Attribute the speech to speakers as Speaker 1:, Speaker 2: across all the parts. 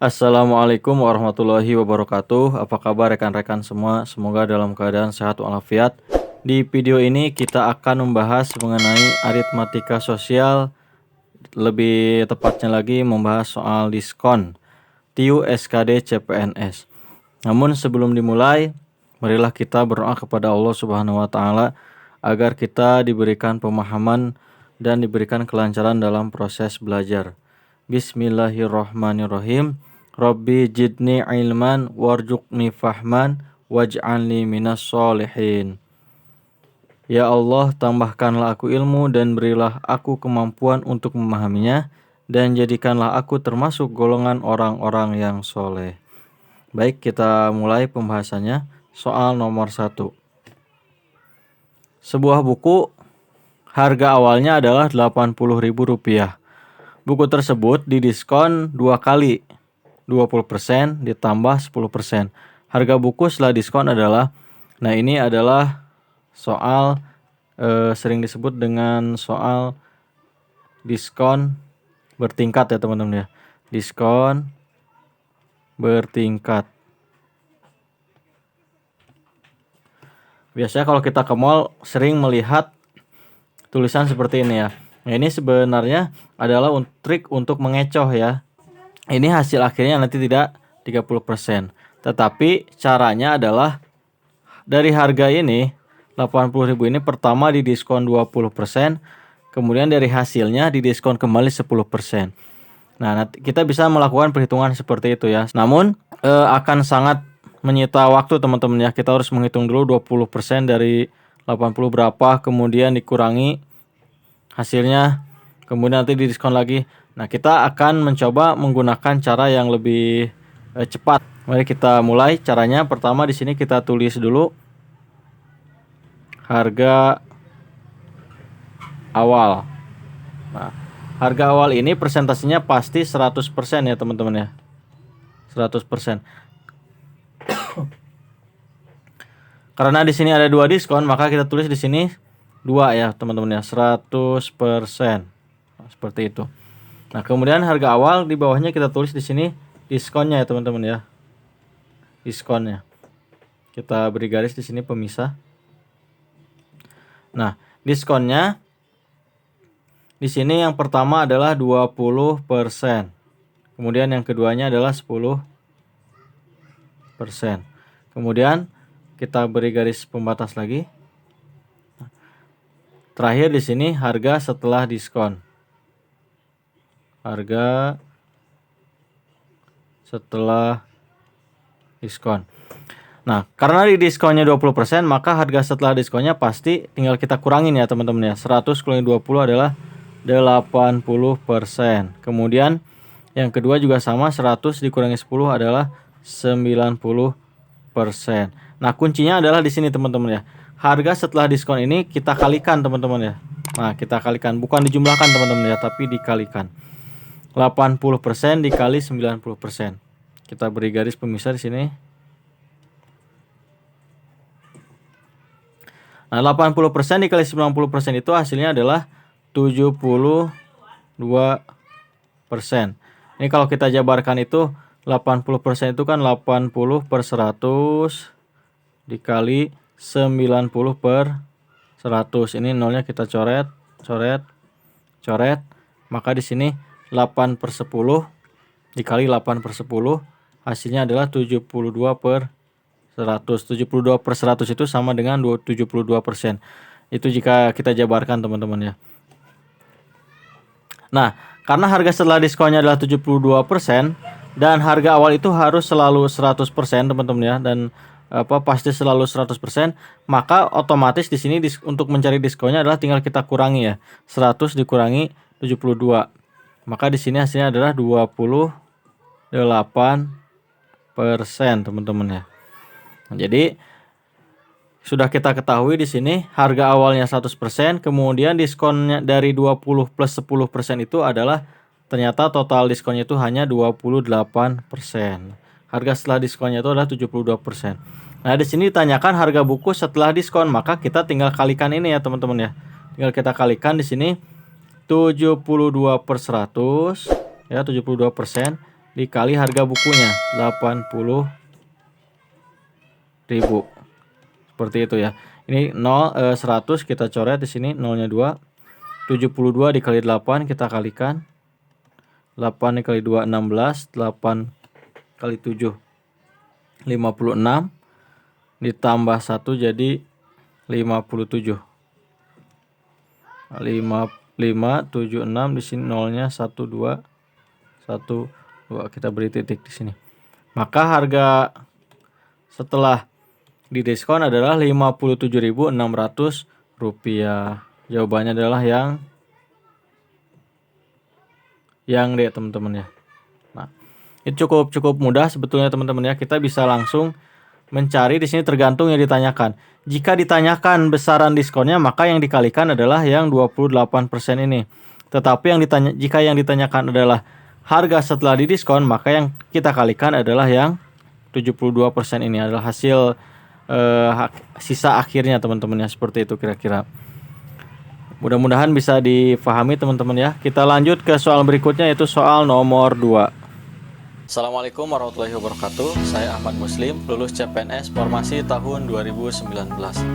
Speaker 1: Assalamualaikum warahmatullahi wabarakatuh. Apa kabar rekan-rekan semua? Semoga dalam keadaan sehat walafiat. Di video ini kita akan membahas mengenai aritmatika sosial, lebih tepatnya lagi membahas soal diskon TIU SKD CPNS. Namun sebelum dimulai, marilah kita berdoa kepada Allah Subhanahu wa taala agar kita diberikan pemahaman dan diberikan kelancaran dalam proses belajar. Bismillahirrahmanirrahim. Rabbi jidni ilman warzuqni fahman waj'alni minas solihin. Ya Allah, tambahkanlah aku ilmu dan berilah aku kemampuan untuk memahaminya, dan jadikanlah aku termasuk golongan orang-orang yang soleh. Baik, kita mulai pembahasannya. Soal nomor 1. Sebuah buku harga awalnya adalah Rp80.000. Buku tersebut didiskon 2 kali, 20% ditambah 10%. Harga buku setelah diskon adalah, nah ini adalah soal sering disebut dengan soal diskon bertingkat ya teman-teman ya. Diskon bertingkat. Biasanya kalau kita ke mall sering melihat tulisan seperti ini ya. Nah, ini sebenarnya adalah trik untuk mengecoh ya. Ini hasil akhirnya nanti tidak 30%. Tetapi caranya adalah dari harga ini 80.000 ini pertama didiskon 20%, kemudian dari hasilnya didiskon kembali 10%. Nah, nanti kita bisa melakukan perhitungan seperti itu ya. Namun akan sangat menyita waktu teman-teman ya. Kita harus menghitung dulu 20% dari 80 berapa, kemudian dikurangi hasilnya, kemudian nanti didiskon lagi. Nah, kita akan mencoba menggunakan cara yang lebih cepat. Mari kita mulai caranya. Pertama di sini kita tulis dulu harga awal. Nah, harga awal ini persentasenya pasti 100% ya teman-teman ya. 100%. Karena di sini ada 2 diskon, maka kita tulis di sini 2 ya teman-teman ya, 100%. Nah, seperti itu. Nah, kemudian harga awal di bawahnya kita tulis di sini diskonnya ya teman-teman ya. Diskonnya. Kita beri garis di sini pemisah. Nah, diskonnya di sini yang pertama adalah 20%. Kemudian yang keduanya adalah 10%. Kemudian kita beri garis pembatas lagi. Terakhir di sini harga setelah diskon. Harga setelah diskon. Nah, karena di diskonnya 20%, maka harga setelah diskonnya pasti tinggal kita kurangin ya teman-teman ya. 100 kurangi 20 adalah 80%. Kemudian yang kedua juga sama, 100 dikurangi 10 adalah 90%. Nah, kuncinya adalah di sini teman-teman ya. Harga setelah diskon ini kita kalikan teman-teman ya. Nah, kita kalikan, bukan dijumlahkan teman-teman ya, tapi dikalikan. 80% dikali 90%. Kita beri garis pemisah di sini. Nah, 80% dikali 90% itu hasilnya adalah 72%. Ini kalau kita jabarkan itu 80% itu kan 80/100 dikali 90/100. Ini nolnya kita coret, coret, coret. Maka di sini 8/10 dikali 8/10 hasilnya adalah 72/100. 72/100 itu sama dengan 72%. Itu jika kita jabarkan teman-teman ya. Nah, karena harga setelah diskonnya adalah 72% dan harga awal itu harus selalu 100% teman-teman ya, dan pasti selalu 100%, maka otomatis di sini untuk mencari diskonnya adalah tinggal kita kurangi ya. 100 dikurangi 72. Maka di sini hasilnya adalah 28% teman-teman ya. Nah, jadi sudah kita ketahui di sini harga awalnya 100%, kemudian diskonnya dari 20 plus 10% itu adalah ternyata total diskonnya itu hanya 28%. Harga setelah diskonnya itu adalah 72%. Nah, di sini ditanyakan harga buku setelah diskon, maka kita tinggal kalikan ini ya teman-teman ya. Tinggal kita kalikan di sini 72/100 ya, 72% dikali harga bukunya 80.000. Seperti itu ya. Ini 100 kita coret di sini, nolnya 2. 72 dikali 8 kita kalikan. 8 dikali 2 16, 8 kali 7 56 ditambah 1 jadi 57. 576 di sini nolnya 1 2 1 2 kita beri titik di sini. Maka harga setelah didiskon adalah Rp57.600. Jawabannya adalah yang D teman-teman ya. Nah, itu cukup mudah sebetulnya teman-teman ya. Kita bisa langsung mencari di sini tergantung yang ditanyakan. Jika ditanyakan besaran diskonnya, maka yang dikalikan adalah yang 28% ini. Tetapi jika yang ditanyakan adalah harga setelah didiskon, maka yang kita kalikan adalah yang 72% ini adalah hasil sisa akhirnya teman-teman ya. Seperti itu kira-kira. Mudah-mudahan bisa difahami teman-teman ya. Kita lanjut ke soal berikutnya, yaitu soal nomor 2. Assalamualaikum warahmatullahi wabarakatuh. Saya Ahmad Muslim, lulus CPNS formasi tahun 2019.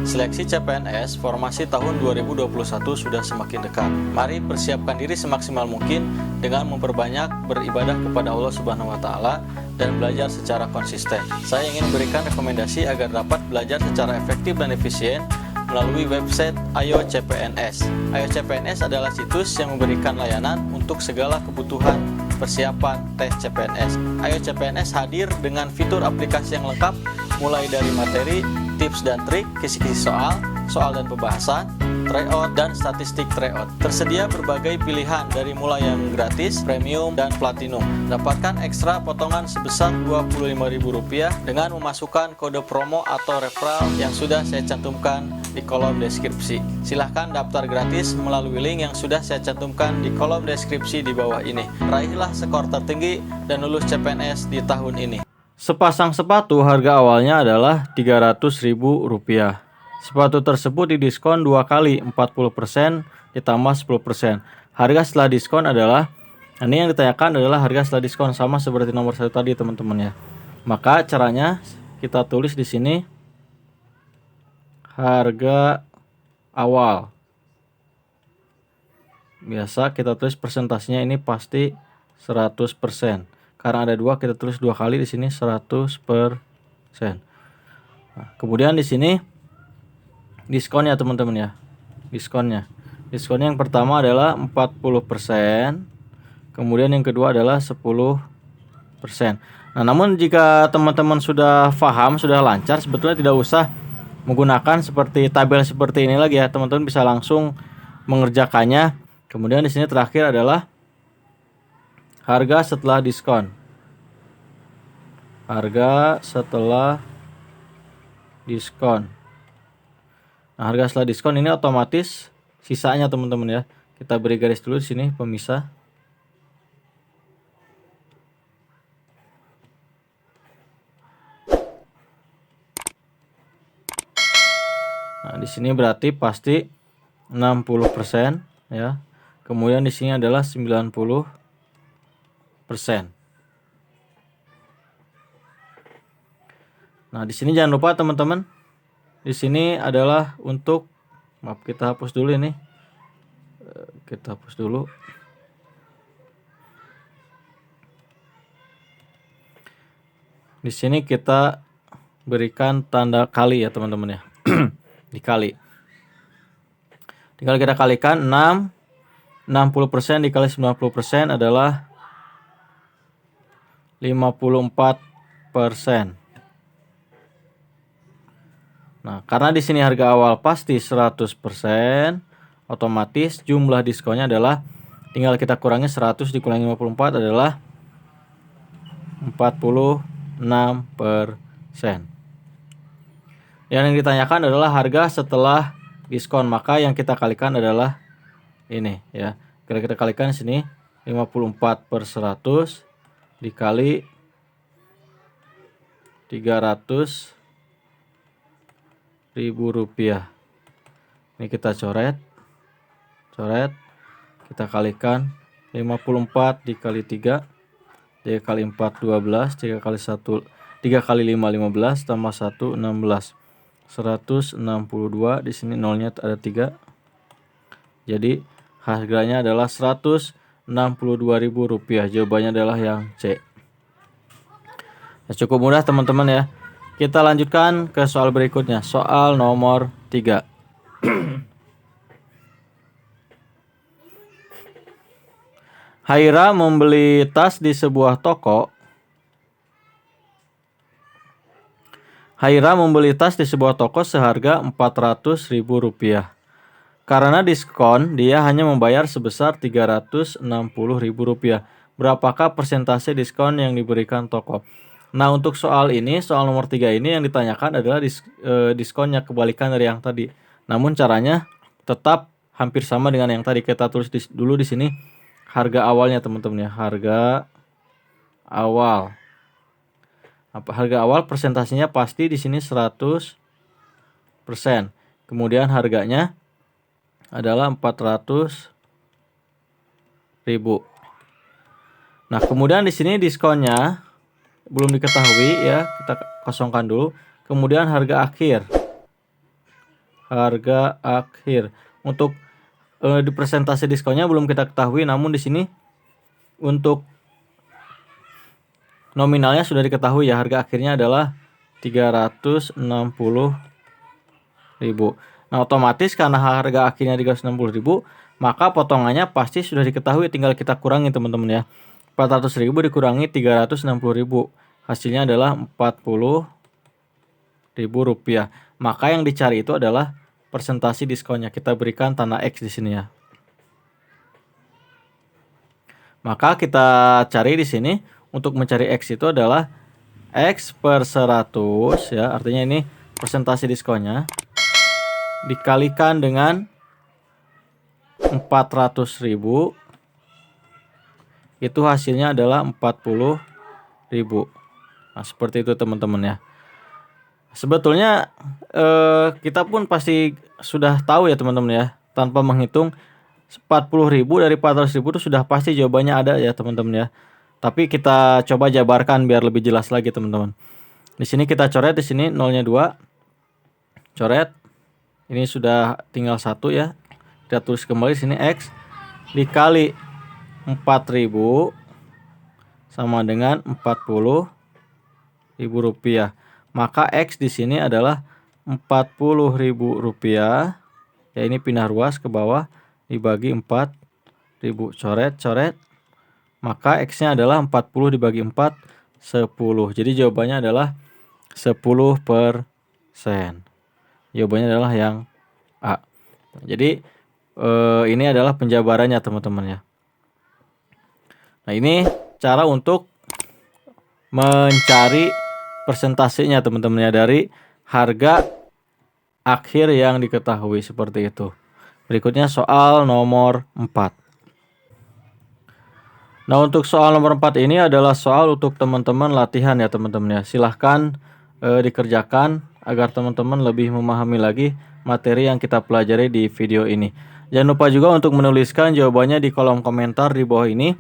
Speaker 1: Seleksi CPNS formasi tahun 2021 sudah semakin dekat. Mari persiapkan diri semaksimal mungkin dengan memperbanyak beribadah kepada Allah Subhanahu wa taala dan belajar secara konsisten. Saya ingin memberikan rekomendasi agar dapat belajar secara efektif dan efisien melalui website Ayo CPNS. Ayo CPNS adalah situs yang memberikan layanan untuk segala kebutuhan persiapan tes CPNS. Ayo CPNS hadir dengan fitur aplikasi yang lengkap, mulai dari materi, tips dan trik, kisi-kisi soal dan pembahasan, tryout dan statistik tryout. Tersedia berbagai pilihan dari mulai yang gratis, premium, dan platinum. Dapatkan ekstra potongan sebesar Rp25.000 dengan memasukkan kode promo atau referral yang sudah saya cantumkan di kolom deskripsi. Silahkan daftar gratis melalui link yang sudah saya cantumkan di kolom deskripsi di bawah ini. Raihlah skor tertinggi dan lulus CPNS di tahun ini. Sepasang sepatu harga awalnya adalah Rp300.000. Sepatu tersebut didiskon 2 kali 40% ditambah 10%. Harga setelah diskon adalah, ini yang ditanyakan adalah harga setelah diskon, sama seperti nomor 1 tadi teman-teman ya. Maka caranya kita tulis di sini harga awal. Biasa kita tulis persentasenya ini pasti 100%. Karena ada 2 kita tulis 2 kali di sini 100%. Nah, kemudian di sini diskonnya teman-teman ya. Diskonnya yang pertama adalah 40%. Kemudian yang kedua adalah 10%. Nah, namun jika teman-teman sudah paham, sudah lancar, sebetulnya tidak usah menggunakan seperti tabel seperti ini lagi ya. Teman-teman bisa langsung mengerjakannya. Kemudian di sini terakhir adalah harga setelah diskon. Harga setelah diskon. Nah, harga setelah diskon ini otomatis sisanya teman-teman ya. Kita beri garis dulu di sini pemisah. Nah, di sini berarti pasti 60% ya. Kemudian di sini adalah 90%. Nah, di sini jangan lupa teman-teman. Di sini adalah untuk, maaf kita hapus dulu ini. Kita hapus dulu. Di sini kita berikan tanda kali ya teman-teman ya. Dikali. Tinggal kita kalikan 60% dikali 90% adalah 54%. Nah, karena di sini harga awal pasti 100%, otomatis jumlah diskonnya adalah tinggal kita kurangi 100 dikurangi 54 adalah 46%. Yang ditanyakan adalah harga setelah diskon, maka yang kita kalikan adalah ini ya. Kita kalikan sini 54/100 dikali 300.000 rupiah. Ini kita coret, kita kalikan 54 dikali 3 3 kali 4 12, 3 kali 1 3 kali 5 15 tambah 1 16. 162, di sini nolnya ada 3. Jadi harganya adalah Rp162.000. Jawabannya adalah yang C. Ya, cukup mudah teman-teman ya. Kita lanjutkan ke soal berikutnya, soal nomor 3. Haira membeli tas di sebuah toko. Haira membeli tas di sebuah toko seharga Rp400.000. Karena diskon, dia hanya membayar sebesar Rp360.000. Berapakah persentase diskon yang diberikan toko? Nah, untuk soal ini, soal nomor 3 ini yang ditanyakan adalah diskonnya, kebalikan dari yang tadi. Namun caranya tetap hampir sama dengan yang tadi. Kita tulis dulu di sini harga awalnya teman-teman ya. Harga awal. Harga awal persentasenya pasti di sini 100%. Kemudian harganya adalah 400.000. Nah, kemudian di sini diskonnya belum diketahui ya, kita kosongkan dulu. Kemudian harga akhir. Harga akhir. Untuk di persentase diskonnya belum kita ketahui, namun di sini untuk nominalnya sudah diketahui ya, harga akhirnya adalah Rp360.000. Nah, otomatis karena harga akhirnya Rp360.000, maka potongannya pasti sudah diketahui, tinggal kita kurangi teman-teman ya. 400.000 dikurangi 360.000, hasilnya adalah Rp40.000. Maka yang dicari itu adalah persentase diskonnya. Kita berikan tanda X di sini ya. Maka kita cari di sini, untuk mencari X itu adalah X per 100 ya, artinya ini persentase diskonnya dikalikan dengan 400.000, itu hasilnya adalah 40.000. Nah, seperti itu teman-teman ya. Sebetulnya kita pun pasti sudah tahu ya teman-teman ya, tanpa menghitung 40.000 dari 400.000 itu sudah pasti jawabannya ada ya teman-teman ya. Tapi kita coba jabarkan biar lebih jelas lagi teman-teman. Di sini kita coret, di sini nolnya 2. Coret. Ini sudah tinggal 1 ya. Kita tulis kembali sini X dikali 4.000 sama dengan Rp40.000. Maka X di sini adalah Rp40.000. Ya, ini pindah ruas ke bawah dibagi 4.000. Coret. Maka X-nya adalah 40 dibagi 4, 10. Jadi jawabannya adalah 10%. Jawabannya adalah yang A. Jadi ini adalah penjabarannya teman-teman ya. Nah, ini cara untuk mencari persentasenya teman-teman ya, dari harga akhir yang diketahui, seperti itu. Berikutnya soal nomor 4. Nah, untuk soal nomor 4 ini adalah soal untuk teman-teman latihan ya teman-teman ya. Silahkan dikerjakan agar teman-teman lebih memahami lagi materi yang kita pelajari di video ini. Jangan lupa juga untuk menuliskan jawabannya di kolom komentar di bawah ini,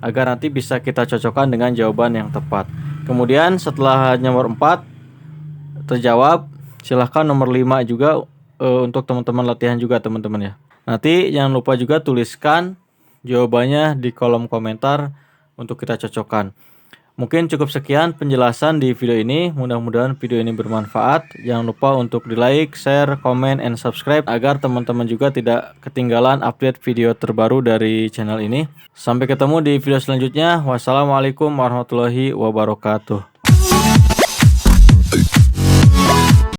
Speaker 1: agar nanti bisa kita cocokkan dengan jawaban yang tepat. Kemudian setelah nomor 4 terjawab, silahkan nomor 5 juga untuk teman-teman latihan juga teman-teman ya. Nanti jangan lupa juga tuliskan jawabannya di kolom komentar untuk kita cocokkan. Mungkin cukup sekian penjelasan di video ini. Mudah-mudahan video ini bermanfaat. Jangan lupa untuk di like, share, comment, and subscribe agar teman-teman juga tidak ketinggalan update video terbaru dari channel ini. Sampai ketemu di video selanjutnya. Wassalamualaikum warahmatullahi wabarakatuh.